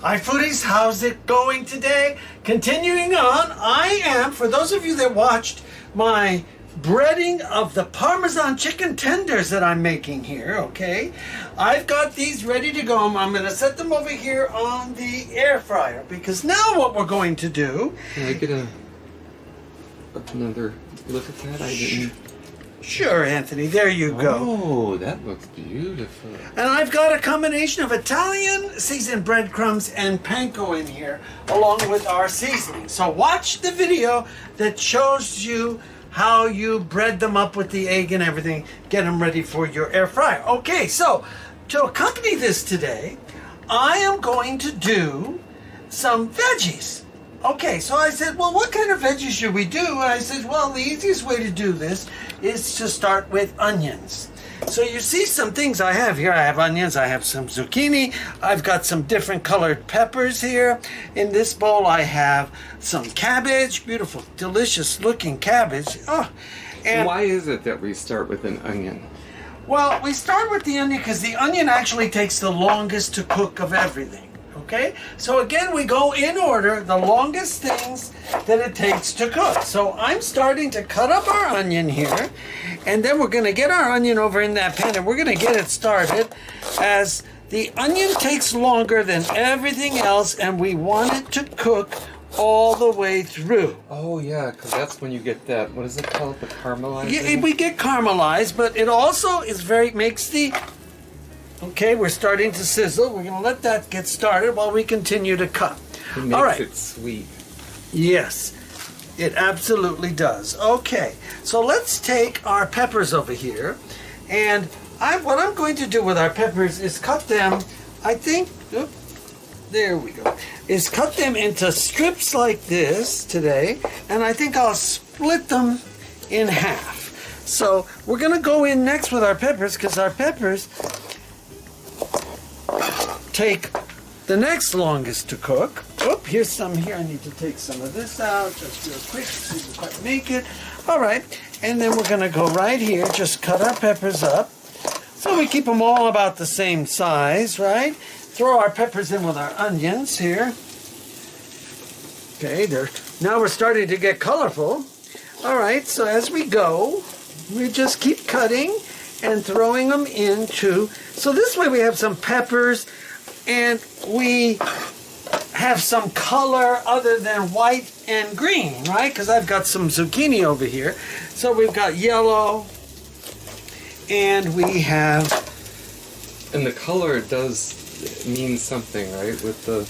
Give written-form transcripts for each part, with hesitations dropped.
Hi foodies, how's it going today? Continuing on, I am, for those of you that watched my breading of the Parmesan chicken tenders that I'm making here, okay? I've got these ready to go. I'm going to set them over here on the air fryer because now what we're going to do... Can I get another look at that? I didn't... Sure, Anthony, there you go. Oh, that looks beautiful. And I've got a combination of Italian seasoned breadcrumbs and panko in here, along with our seasoning. So watch the video that shows you how you bread them up with the egg and everything, get them ready for your air fryer. Okay, so to accompany this today, I am going to do some veggies. Okay, so I said, well, what kind of veggies should we do? And I said, well, the easiest way to do this is to start with onions. So you see some things I have here. I have onions, I have some zucchini, I've got some different colored peppers here. In this bowl I have some cabbage, beautiful, delicious looking cabbage. Oh, and why is it that we start with an onion? Well, we start with the onion because the onion actually takes the longest to cook of everything. Okay, so again, we go in order, the longest things that it takes to cook. So I'm starting to cut up our onion here, and then we're going to get our onion over in that pan, and we're going to get it started as the onion takes longer than everything else, and we want it to cook all the way through. Oh yeah, because that's when you get that, what is it called, the caramelizing? Yeah, we get caramelized, but it also is makes the... Okay, we're starting to sizzle. We're going to let that get started while we continue to cut. It makes all right. it sweet. Yes, it absolutely does. Okay, so let's take our peppers over here. And what I'm going to do with our peppers is cut them, I think, there we go, is cut them into strips like this today. And I think I'll split them in half. So we're going to go in next with our peppers because our peppers take the next longest to cook. Oh, here's some here. I need to take some of this out just real quick so we can quite make it. All right, and then we're going to go right here, just cut our peppers up. So we keep them all about the same size, right? Throw our peppers in with our onions here. Okay, now we're starting to get colorful. All right, so as we go, we just keep cutting and throwing them into... So this way we have some peppers and we have some color other than white and green, right? Because I've got some zucchini over here. So we've got yellow and we have... And the color does mean something, right? With the...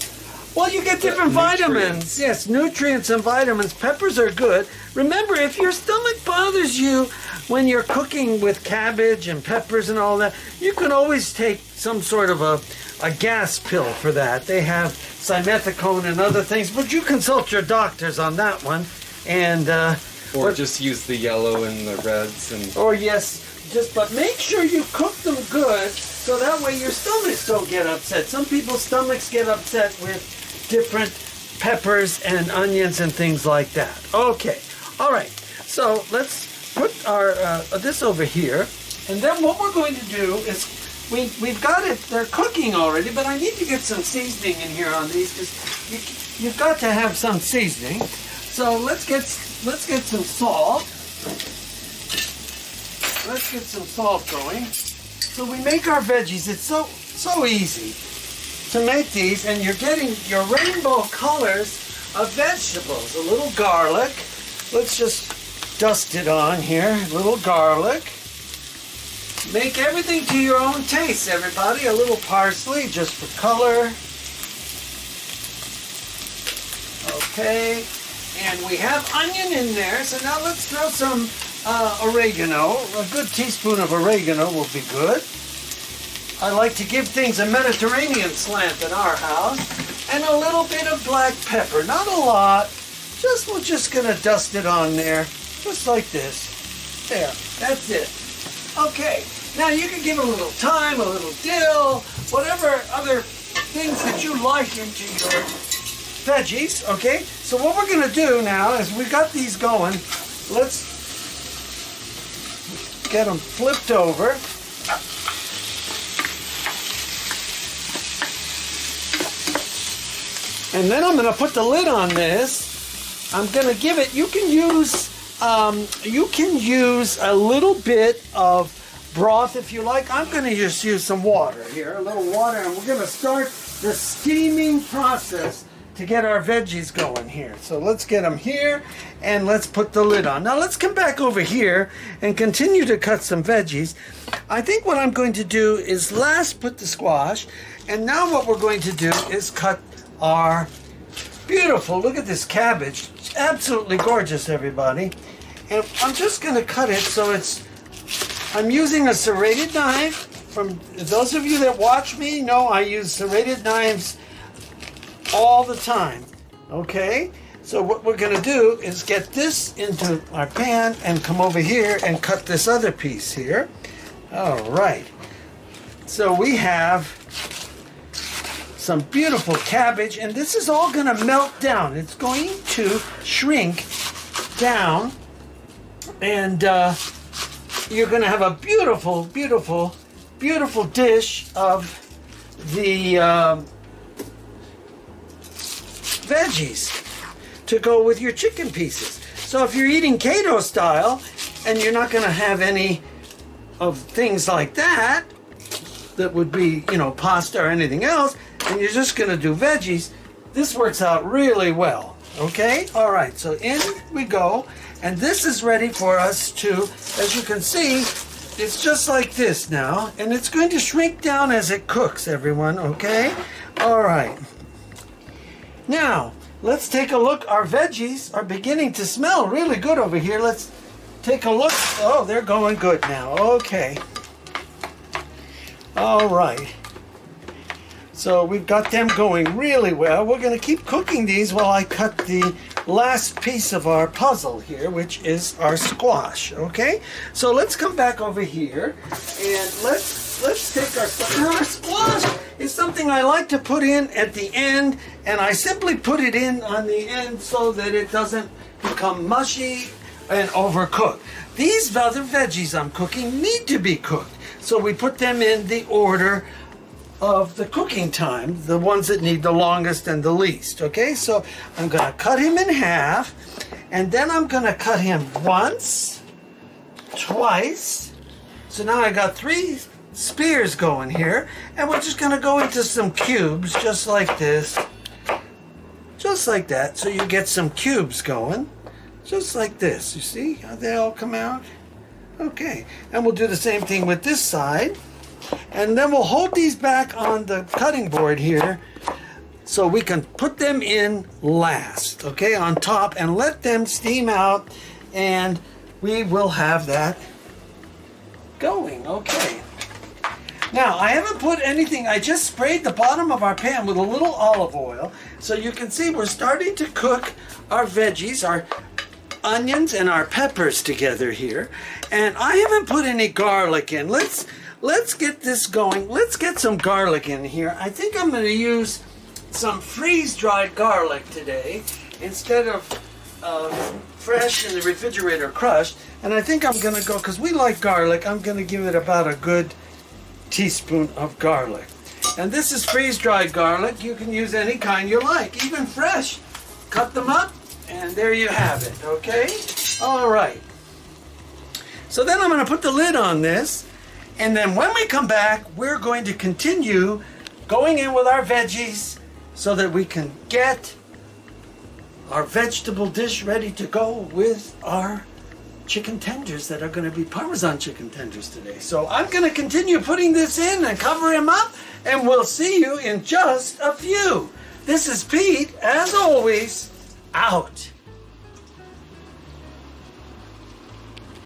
Well, you get different vitamins. Yes, nutrients and vitamins. Peppers are good. Remember, if your stomach bothers you when you're cooking with cabbage and peppers and all that, you can always take some sort of a gas pill for that. They have simethicone and other things, but you consult your doctors on that one. And or just use the yellow and the reds and... Or yes, but make sure you cook them good so that way your stomachs don't get upset. Some people's stomachs get upset with different peppers and onions and things like that. Okay, all right. So let's put our this over here, and then what we're going to do is we've got it. They're cooking already, but I need to get some seasoning in here on these because you've got to have some seasoning. So let's get some salt. Let's get some salt going. So we make our veggies. It's so easy to make these, and you're getting your rainbow colors of vegetables. A little garlic. Let's just dust it on here. A little garlic. Make everything to your own taste, everybody. A little parsley just for color. Okay. And we have onion in there, so now let's throw some oregano. A good teaspoon of oregano will be good. I like to give things a Mediterranean slant in our house. And a little bit of black pepper. Not a lot. We're just going to dust it on there. Just like this. There. That's it. Okay. Now you can give it a little thyme, a little dill, whatever other things that you like into your veggies. Okay. So what we're going to do now is we've got these going. Let's get them flipped over. And then I'm going to put the lid on this. I'm going to give it, you can use a little bit of broth if you like. I'm going to just use some water here, a little water, and we're going to start the steaming process to get our veggies going here. So let's get them here and let's put the lid on. Now let's come back over here and continue to cut some veggies. I think what I'm going to do is last put the squash, and now what we're going to do is cut our beautiful, look at this cabbage. It's absolutely gorgeous, everybody. And I'm just going to cut it so I'm using a serrated knife. From those of you that watch me know I use serrated knives all the time. Okay? So what we're going to do is get this into our pan and come over here and cut this other piece here. All right. So we have some beautiful cabbage, and this is all going to melt down. It's going to shrink down, and you're going to have a beautiful, beautiful, beautiful dish of the veggies to go with your chicken pieces. So if you're eating keto style and you're not going to have any of things like that would be, you know, pasta or anything else, and you're just going to do veggies, this works out really well. Okay? All right, so in we go, and this is ready for us to, as you can see, it's just like this now, and it's going to shrink down as it cooks, everyone, okay? All right. Now, let's take a look. Our veggies are beginning to smell really good over here. Let's take a look. Oh, they're going good now. Okay. All right. So we've got them going really well. We're going to keep cooking these while I cut the last piece of our puzzle here, which is our squash. Okay? So let's come back over here and let's take our squash. Now, our squash is something I like to put in at the end, and I simply put it in on the end so that it doesn't become mushy and overcooked. These other veggies I'm cooking need to be cooked, so we put them in the order of the cooking time, the ones that need the longest and the least. Okay, so I'm going to cut him in half, and then I'm going to cut him once, twice. So now I got 3 spears going here, and we're just going to go into some cubes just like this, just like that. So you get some cubes going just like this. You see how they all come out? Okay, and we'll do the same thing with this side. And then we'll hold these back on the cutting board here so we can put them in last, okay, on top, and let them steam out, and we will have that going. Okay. Now, I haven't put anything, I just sprayed the bottom of our pan with a little olive oil, so you can see we're starting to cook our veggies, our onions and our peppers together here, and I haven't put any garlic in. Let's get this going. Let's get some garlic in here. I think I'm going to use some freeze-dried garlic today instead of fresh in the refrigerator crushed. And I think I'm going to go, because we like garlic, I'm going to give it about a good teaspoon of garlic. And this is freeze-dried garlic. You can use any kind you like, even fresh. Cut them up, and there you have it, okay? All right. So then I'm going to put the lid on this. And then when we come back, we're going to continue going in with our veggies so that we can get our vegetable dish ready to go with our chicken tenders that are going to be Parmesan chicken tenders today. So I'm going to continue putting this in and cover him up, and we'll see you in just a few. This is Pete, as always, out.